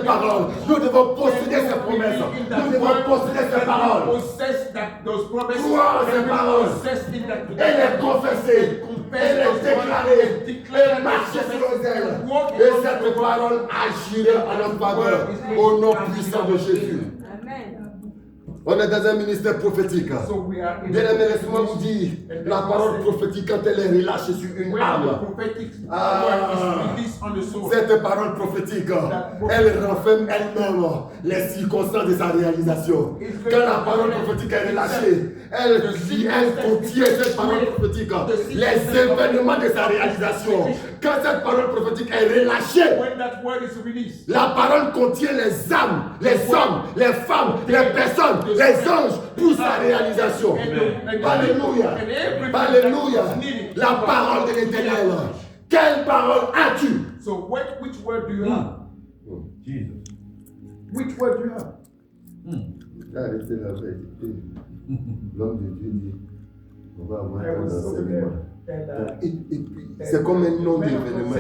paroles. Nous devons posséder ces promesses. Nous devons posséder ces paroles. Croire ces paroles. Et les confesser. Et les déclarer. Et marcher sur elles. Et cette parole agira en notre faveur. Au nom puissant de Jésus. Amen. On est dans un ministère prophétique. Bien-aimé, laissez-moi vous dire, la parole prophétique, quand elle est relâchée sur une âme, cette parole prophétique, elle renferme elle-même les circonstances de sa réalisation. Quand la parole prophétique est relâchée, elle contient cette parole prophétique, les événements de sa réalisation. Quand cette parole prophétique est relâchée, la parole contient les âmes, les hommes, les femmes, les personnes, les anges pour sa réalisation. Alléluia. Alléluia. La parole de l'Éternel. Quelle parole as-tu? So which word do you have? Jesus. Which word do you have? Arrêtez la vérité. L'homme de Dieu dit, on va avoir un enseignement. Et puis, c'est comme un nom d'événement.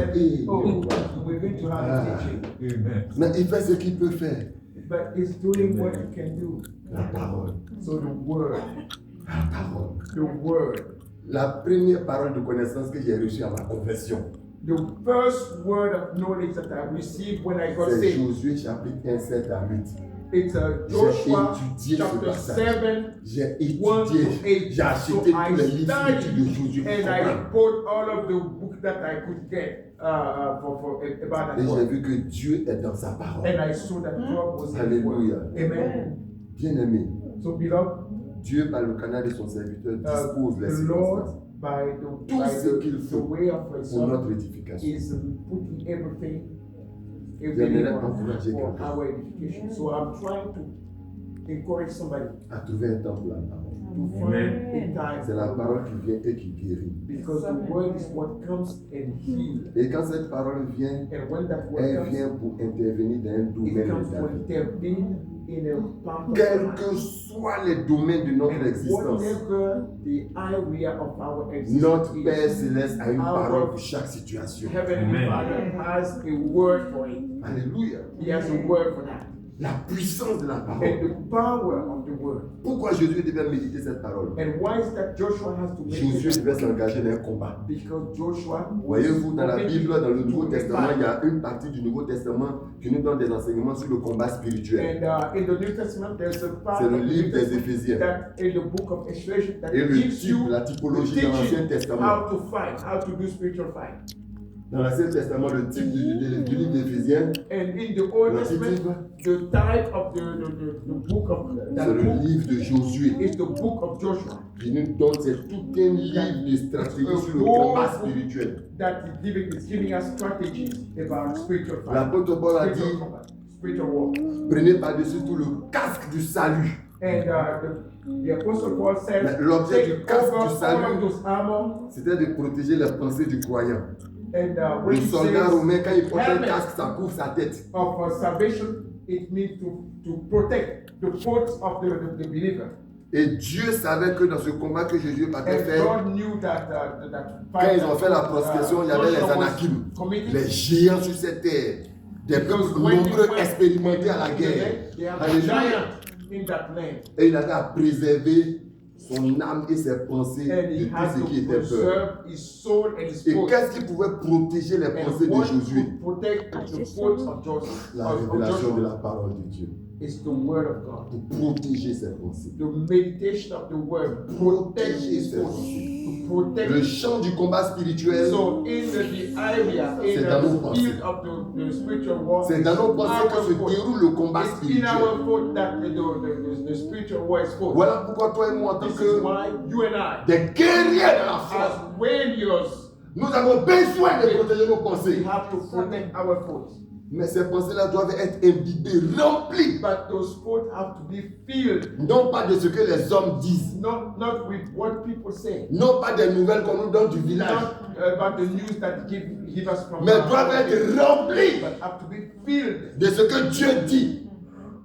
Mais il fait ce qu'il peut faire. But it's doing what it can do. La parole. So the word. La parole. The word. La première parole de connaissance que j'ai reçue à ma conversion. The first word of knowledge that I received when I got C'est saved. Josué chapitre 1, 7 à 8. It's Joshua chapter 7, j'ai 1 to 8. étudié, j'ai acheté So tous I les livres studied de Josué. and I bought all of the books that I could get about Et that j'ai word. vu que Dieu est dans sa parole. And I saw that God was in the Alléluia. word. Amen. Bien-aimé, So beloved, Dieu par le canal de son serviteur dispose les the circonstances Lord by Tout ce qu'il the faut way of His pour Son notre édification. is putting everything J'aimerais for encourager quelqu'un our edification. So I'm trying to encourage somebody à trouver un temps pour la parole. to find a time. C'est la parole qui vient et qui guérit. Because the word is what comes and heals. Et quand cette parole vient, And when that word elle comes, vient pour intervenir dans un it domaine comes de to ta vie. intervene in a part of Quels our que life. soient les domaines de notre And existence, whatever the area of our existence notre Père is, céleste a une our parole pour chaque situation. Heavenly Amen. Father has a word for it. Alléluia. He has a word for that. La puissance de la And parole. the power of the word. Pourquoi Jésus devait méditer cette parole? And why is that Joshua has to make Josué it? devait s'engager dans un combat. Because Joshua, Voyez-vous, dans la Bible, dans le Nouveau to Testament, fight. il y a une partie du Nouveau Testament qui nous donne des enseignements sur le combat spirituel. And in the New Testament, there's a part C'est le of the livre New des Testament Éphésiens. that in the book of Ephesians that Et le gives type, you la typologie dans l'Ancien teaching Testament. how to fight, how to do spiritual fight. Dans l'Ancien Testament, le type du livre d'Éphésiens, And in the Old Le Testament, titre, the type of the book of c'est that le book livre de Josué. is the book of Joshua. Qui nous donne, c'est tout un livre de stratégie sur le combat spirituel. That is giving us strategies about spiritual fight. L'apôtre Paul a Spiritual dit, combat, spiritual war. prenez par-dessus tout le casque du salut. And the Apostle Paul says, Mais l'objet du take casque over du all salut, of those armor. c'était de protéger les pensées du croyant. And Le when he soldat says romain, quand il porte un helmet casque, ça couvre sa tête. of salvation, it means to protect the thoughts of the believer. Et Dieu savait que dans ce combat que Jésus partait And faire, God knew that quand ils ont fait la proscription, il y avait les Anakim, les géants sur cette terre, des peuples nombreux expérimentés à la guerre. They have a Alléluia. giant in that land. Et il avait à préserver son âme et ses pensées And de he tout has ce to qui était peur. preserve his soul and his Et thoughts. qu'est-ce qui pouvait protéger les pensées And de what Josué? would protect the thoughts of Joseph, La of révélation de Joshua, la parole de Dieu. is the word of God. Pour protéger ses pensées. The meditation of the word protects his thoughts. To protect. Le champ du combat spirituel, So in the area, in C'est dans nos the pensées. field of the spiritual war, c'est dans nos pensées que se déroule le combat it's in spirituel. our thought that the spiritual war is fought. Voilà pourquoi toi et moi, en tant This is que why you and I, des guerriers de la foi, as warriors, nous avons besoin de protéger nos we pensées. have to protect our thoughts. Mais ces pensées-là doivent être imbibées, remplies. But those thoughts have to be filled, Non pas de ce que les hommes disent. not with what people say, Non pas des nouvelles qu'on nous donne du village. not about the news that give us from Mais doivent être remplies but have to be filled de ce que Dieu dit.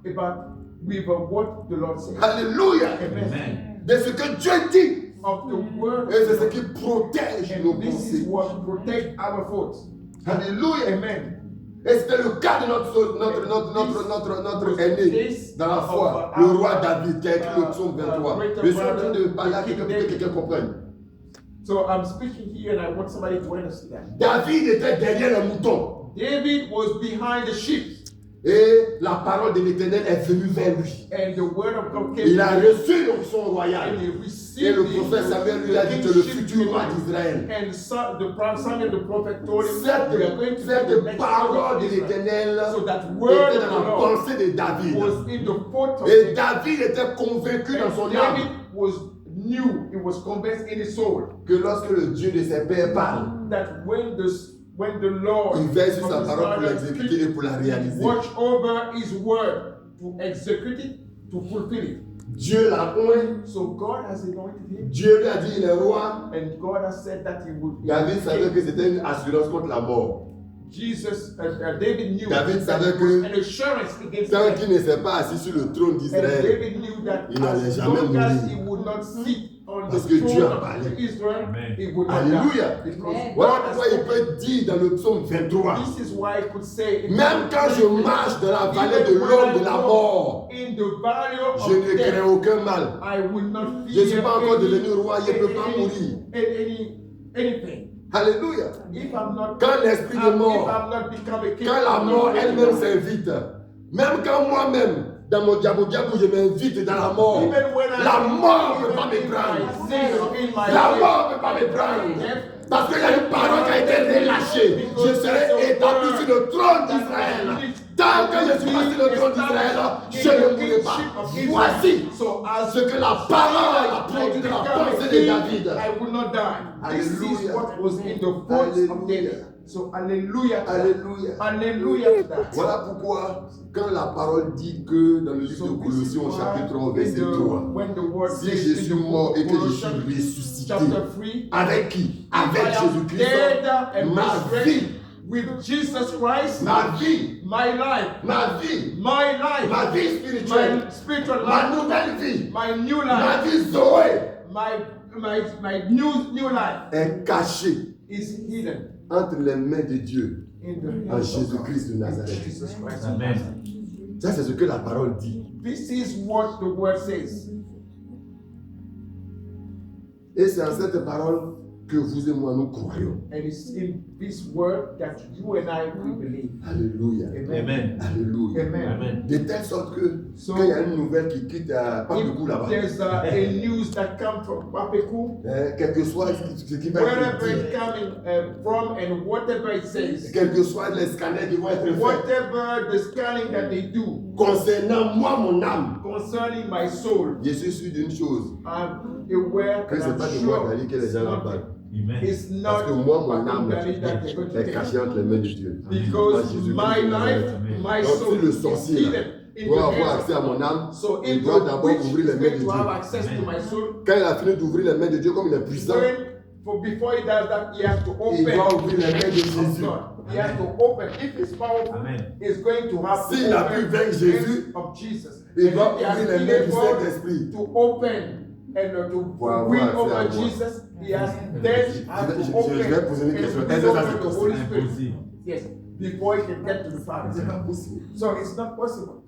about with what the Lord says. Alléluia. Amen. De ce que Dieu dit. Of the word Et c'est of ce God. qui protège nos And this is pensées. what protects our thoughts. Alléluia. Amen. Et c'était le cas de notre aîné dans la foi, le roi David, qui a écrit le psaume 23. Je suis en train de parler à quelqu'un pour que quelqu'un comprenne. So I'm speaking here and I want somebody to understand. David était derrière les moutons. David was behind the sheep. Et la parole de l'Éternel est venue vers lui. And the word of God came. Il a reçu l'onction royale. And he Et received le prophète Samuel lui a dit que le futur roi d'Israël. And Samuel the prophet told him that we are going to be the Cette next parole de king of Israel. l'Éternel So that word était of dans the la Lord pensée de David. was in the thought of Et David. David était convaincu dans son David âme it was convinced in his soul que lorsque le Dieu de ses pères parle, that when the Lord il veille sur of sa his parole pour father l'exécuter et pour la réaliser. watch over his word to execute it, to fulfill it. Dieu l'a oint. So God has anointed him, Dieu lui a dit il est roi. and God has said that he would be David savait king. que c'était une assurance contre la mort. David knew David that savait it was que an assurance against tant death. qu'il ne s'est pas assis sur le trône And d'Israël, David knew that il n'allait as jamais long as mourir. he would not sit on Parce the que Dieu throne a of parlé. Israel, Amen. he would not Alléluia. die. Because Voilà God pourquoi has il peut dire dans le psaume 23, This is why I could say, même quand je marche dans la vallée de l'ombre de la mort, in the valley of je ne death, crains aucun mal. I will not Je ne fear suis pas encore any- devenu roi, je ne peux pas any- mourir. anything. Alléluia. If I'm not, Quand l'esprit de if mort, I'm not become a king, quand la I'm not mort going to elle-même die. s'invite, même quand moi-même, dans mon diabo je m'invite dans la mort, Even when I- la mort ne peut pas me even in prendre. my sin or in my La way, mort ne peut pas me prendre. Parce qu'il y a une parole qui a été relâchée. Je serai établi sur le trône d'Israël. Tant que je suis pas sur le trône d'Israël, je ne mourrai pas. Voici So as ce que la parole a produit dans la pensée de David. I will not die. This is Hallelujah. what was in the voice of Hallelujah. David. So hallelujah. to that. Alléluia. Hallelujah to that. Voilà pourquoi, quand la parole dit que dans le livre So de this is Colossiens, why chapitre 3, in verset the- 3, when the word si says je in suis the mort book et of que je suis Colossians, ressuscité, chapter 3, avec qui? I Avec am Jésus-Christ. dead and Ma resurrected vie, with Jesus Christ, ma vie, my life, ma vie, my life, ma vie spirituelle, my spiritual ma life, nouvelle vie, my new ma life, vie Zoé my new life est cachée is hidden entre les mains de Dieu in the en hands of God. Jésus-Christ de Nazareth. Jesus Christ. Amen. Ça, c'est ce que la parole dit. This is what the word says. Et c'est en cette parole que vous et moi nous croyons. And it's in this word that you and I will believe. Alléluia. Amen. Alléluia. Amen. Amen. De telle sorte que So- quand il y a une nouvelle qui quitte pas beaucoup là-bas, There's a news that comes from Papeku, quel que soit ce qui va wherever être it's dit, coming from and whatever it says, quels que soient les scanners qui vont être faits, whatever the scanning that they do concernant moi, mon âme, concerning my soul, je suis sûr d'une chose, I'm aware que and ce n'est I'm pas de moi sure d'aller que les gens là parlent. Amen. it's Parce not que moi, mon âme Papeku that they're going to est take. cachée entre les mains de Dieu. Because En Jésus-Christ my de life, Nazareth. my Donc, soul si le is sorcier hidden là, in doit the avoir hands accès à of mon God. âme, So il if doit the d'abord witch ouvrir is les mains going de to have Dieu. access to my soul, Quand il a fini d'ouvrir les mains de Dieu, comme il est puissant, before he does that, he has to il open doit ouvrir les mains de of Jésus. God. He has to open. If it's powerful, Amen. he's going to have to S'il a open pu vaincre the Jésus, hands of Jesus. il And doit if he has ouvrir les been mains du able Saint-Esprit. to open and to Pour avoir win accès à over moi. Jesus, he has then has Je to open vais poser une and question. win Est-ce que ça, over c'est the possible? Holy Spirit. Impossible. Yes, before he can get to the C'est Father. pas possible. So it's not possible.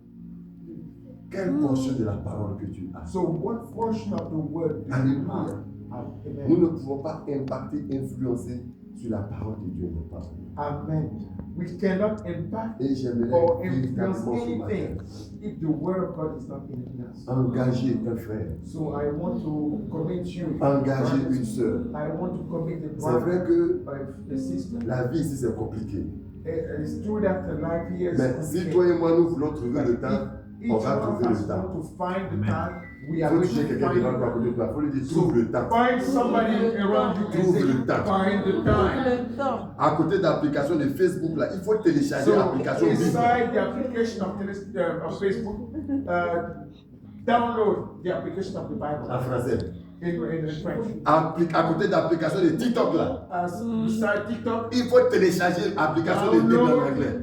Quelle portion de la parole que tu as? So what portion of the word do you Alléluia. have? Nous Amen. ne pouvons pas impacter, influencer sur la parole de Dieu, mon Père. Amen. We cannot impact Et j'aimerais or influence véritablement ce matin anything if the word of God is not in us. engager un frère, So I want to commit you. engager une sœur. I want to commit the C'est vrai brother que of the sister. la vie ici c'est compliqué. It's true that the life here is Mais si complicated. toi et moi nous voulons trouver le temps, Each on one va of trouver us le temps. want to find the Amen. time. We Il are faut going toucher to quelqu'un qui find va the à time. côté de toi. Il faut lui dire So trouve le temps. find somebody around you and Trouve say, le temps. find the time. Le temps. À côté de l'application de Facebook, là, il faut télécharger So l'application Bible. inside the application of Facebook, download the application of the Bible En français. in French. À côté de l'application de TikTok, là, Beside TikTok, il faut télécharger l'application de Bible en anglais.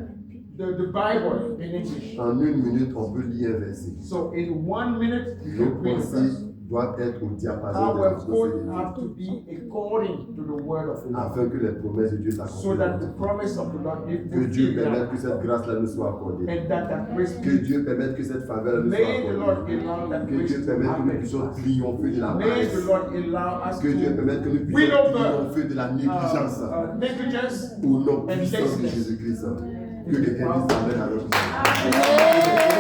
the Bible in English. En une minute, on peut lire un verset. So in 1 minute, you Les can read the pensées verse. doivent être au diapason de la our pensée quote de have Dieu, to be according to the word of the Lord, afin que les promesses de Dieu so s'accomplissent. that the promise of the Lord be Que Dieu fulfilled permette que cette grâce-là nous soit accordée. and that grace Que Dieu permette que cette faveur nous soit may the Lord accordée. allow that Que grace Dieu to permette que nous happen. puissions triompher de la May the paresse. Lord allow us Que Dieu to permette que nous win puissions over triompher de la négligence. negligence Au nom and puissant de laziness. Jésus-Christ. Que quelqu'un dise Amen alors. Amen.